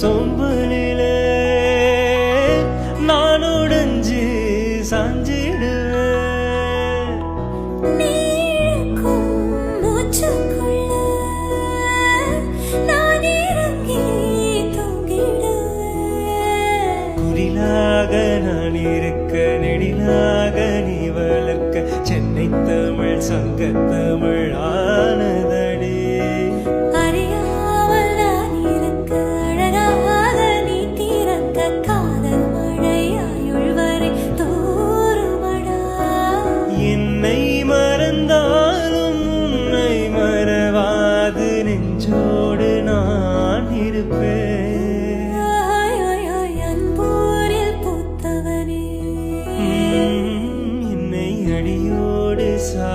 சொம்பலிலே நான் உடைஞ்சு சாஞ்சிடுவேன். குரிலாக நான் இருக்க நெடிலாக நீ வளர்க்க சென்னை தமிழ் சங்கத்தமிழ் ஆனதடி. அறியாமல் நான் இருக்க அழகாக நீ தீரக்க காதல் மழையாயுள் வரை தோறுமடா. என்னை மறந்தாலும் உன்னை மறவாது நெஞ்சோடு நான் இருப்பேன். என்னை அடியோடு சா